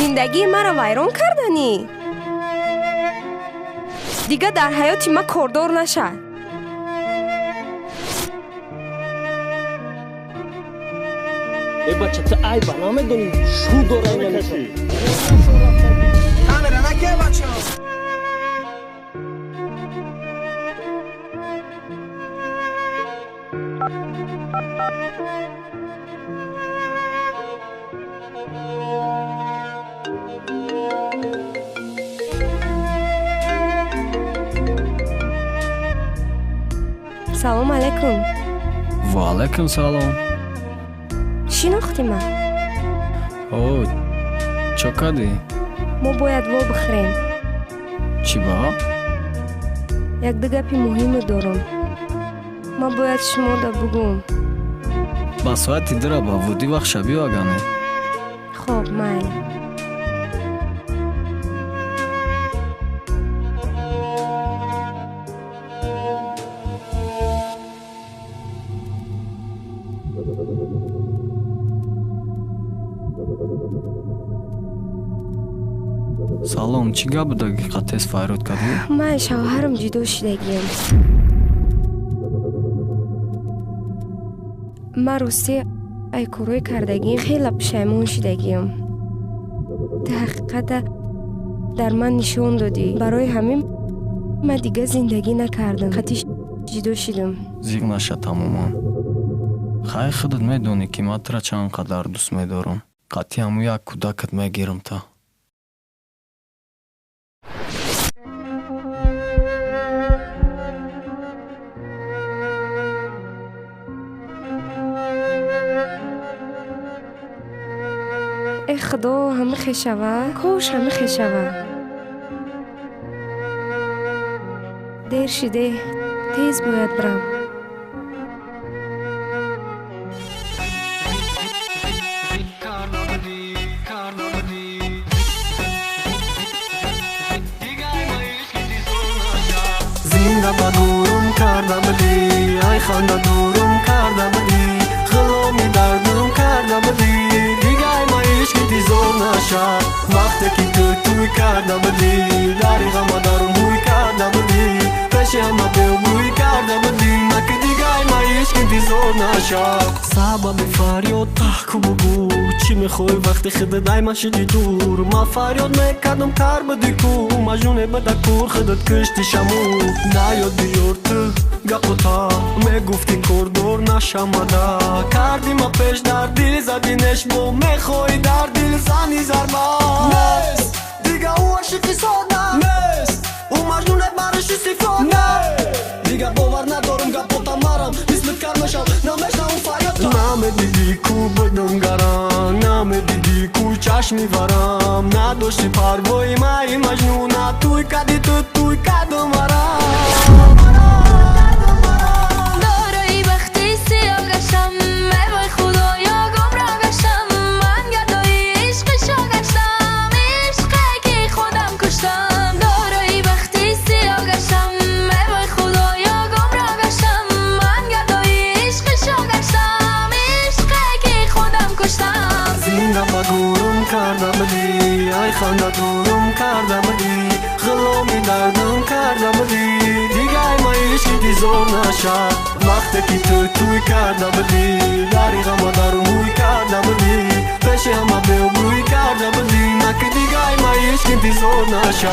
зиндагии маро вайрон карданӣ. Дигар дар ҳаёти ман кордор наша. бача ту айба намедонӣ шу дора намешавӣ. камера накия бача. салом алайкум. ва алайкум салом. шинохтӣ ман? О, чо кардӣ? мо бояд во бихӯрем. Чӣ ба? Якду гапи муҳиме дорам. Ман бояд шумода бугум. Ба соати дира ба вуди вақт шабӣ агане. хоб майли. Салом, чӣ гап буда ки қатъес файрод кардӣ? ман шавҳарам ҷудо шудагиям. ман росте ай корҳои кардагиам хеле пушаймон шудагиам. дар ҳақиқата дар ман нишон додӣ. Барои ҳамин ман дигар зиндагӣ накардам. қатъи ҷудо шудам. Зиқ наша тамоман. Хай худат медонӣ ки ман тура чанд қадар дӯст медорам. қатъи ҳамун як кӯдакат мегирам та. ای خدا همه خشوه. کاش همه خشوه. دیر شده. تیز باید برم. زنده با دورم کردم بلی ای خانده دورم کردم بلی غلامی دردم کردم بلی دیگه ای ما عشقی زور نشه وقتی که توی کردم بلی داری غم دارم بوی کردم بلی پیش همه بوی کردم بلی مکه دیگه ای ما عشقی زور نشه سبب فریاد تحکو بگو چی میخوای وقتی خودت دایما شدی دور ما فریاد میکردم کار بدی کو مجنونه بده کور خودت کشتی شمو نیاد بیار تو گپو تا میگفتی کوردور نشمده کردی ما پیش در دل زدی نشمو میخوای در دل زنی زربا نیست دیگه او عشقی ساده نیست او مجنونه برشی سفاده دیگه باور ندارم گپو تا مرم اسمت کار نشم نمیشم اون فریاد تا نمیدیدی کو بدم گرم نمیدیدی کو چشم میبرم نداشتی پروای مای مجنونه توی کدی توی کدو مرم کردم بلی ای خانده دورم کردم بلی غلامی دردم کردم بلی دیگه ای ما عشقی زور نشه وقتی که توی کردم بلی داری غم دارم بوی کردم بلی پیش همه بوی کردم بلی مکه دیگه ای ما عشقی زور نشه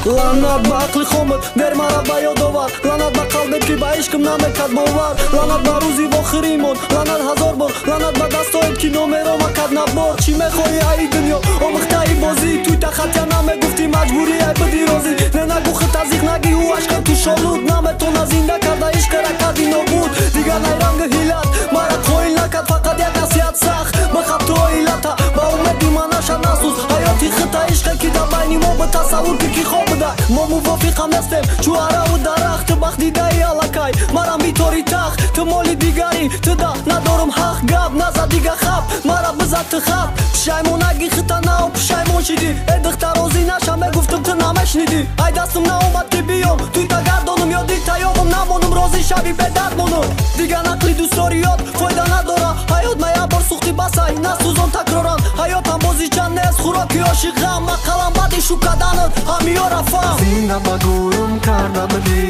لعنت به عقل خامت در مرا به یاد آور لعنت به قلبی که به عشقم نمیکرد باور لعنت به روزی و آخریمون لعنت هزار بار لعنت به دستایت که نامرا مکرد نبار چی میخوایی ای دنیا آمخته ای بازی توی تخت یا نمیگفتی مجبوری ای بدی رازی نه نگو خط از ایخ نگی او عشق تو شالود نمیتونه زنده کرده عشق را дади нобуд дигар найранги ҳилат мара қоил накард фақат як насиҳат сахт ба хато иллата ба умеди манаша насуз ҳаёти хита ишқе ки дар байни мо ба тасаввур пики хоб буда мо мувофиқам нестем чу араву дарахт бах дидаи алакай марам битори тахт ту моли дигари ту да надорум ҳақ гап наза дига хаб мара бизад ту хаб пушаймонаги хита нав пушаймон шиди э духта розӣ наша мегуфтум ту намешниди ай дастум наомад ки биём туй тагардонум ёди таёбам намонум розӣ шаби бедард монум дига нақли дӯстдориёт фоида надора ҳаёт маябор сухти басай насӯзон такроран ҳаётам бозичанд нест хӯроки ошиқ ғам мақалам баъди шукаданат ҳамиё рафам зинда ба дурум карда будӣ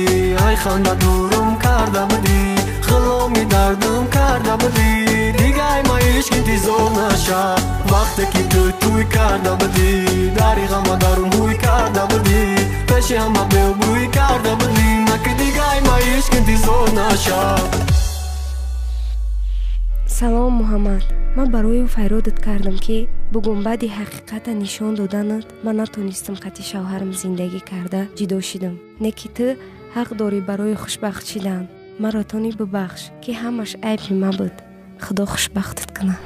ай ханда дурум карда будӣ хиломи дардум карда будӣ дига ай маиш интизор наша вақте ки ту туй карда будӣ дари ғама дарун ҳуй карда будӣ пеши ҳама беобрӯй карда будӣ наки дига ай маиш интизор наша. салом муҳаммад, ман барои файродат кардам ки бугун баъди ҳақиқата нишон доданат ман натонистам қати шавҳарам зиндагӣ карда ҷудо шидам. Не ки ту ҳақ дорӣ барои хушбахт шидан. маро тони бибахш ки ҳамаш айби ман буд. худо хушбахтат кунад.